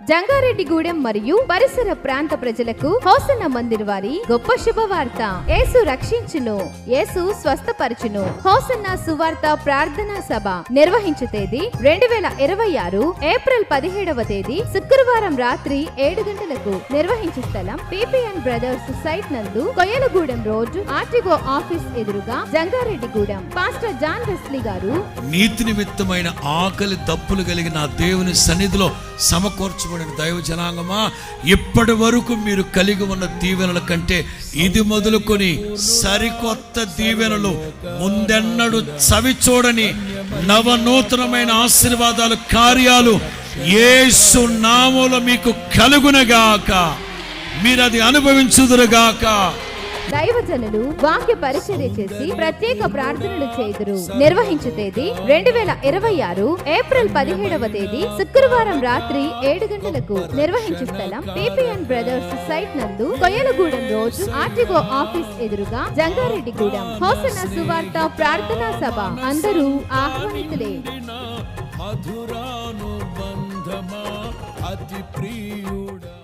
జంగారెడ్డిగూడెం మరియు పరిసర ప్రాంత ప్రజలకు హోసన్న మందిర్ వారి గొప్ప శుభవార్త. యేసు రక్షించును, యేసు స్వస్థపరచును. హోసన్న సువార్త ప్రార్థనా సభ నిర్వహించు తేదీ 2026 ఏప్రిల్ 17వ తేదీ శుక్రవారం రాత్రి 7 గంటలకు. నిర్వహించే స్థలం పిపిఎన్ బ్రదర్స్ సైట్ నందు, కొయ్యలగూడెం రోడ్, ఆర్టీఓ ఆఫీస్ ఎదురుగా, జంగారెడ్డిగూడెం. పాస్టర్ జాన్ వెస్లీ గారు. నీతి నిమిత్తమైన ఆకలి దప్పులు కలిగిన దేవుని సన్నిధిలో సమకూర్చబడిన దైవ జనాంగమా, ఇప్పటి వరకు మీరు కలిగి ఉన్న దీవెనల కంటే ఇది మొదలుకొని సరికొత్త దీవెనలు, ముందెన్నడు చవి చూడని నవనూతనమైన ఆశీర్వాదాలు, కార్యాలు యేసు నామములో మీకు కలుగునగాక, మీరు అది అనుభవించుదురుగాక. దైవజనులు వాక్య పరిచర్య చేసి ప్రత్యేక ప్రార్థనలు చేయుదురు. నిర్వహించు తేదీ 2026 ఏప్రిల్ 17వ తేదీ శుక్రవారం రాత్రి 7 గంటలకు. నిర్వహించు స్థలం పిపిఎన్ బ్రదర్స్ సైట్ నందు, కొయ్యలగూడెం రోడ్, ఆర్టీఓ ఆఫీస్ ఎదురుగా, జంగారెడ్డిగూడెం. హోసన్న సువార్త ప్రార్థనా సభ. అందరూ ఆహ్వానితులే. మధురానుబంధమా అతి ప్రియుడా.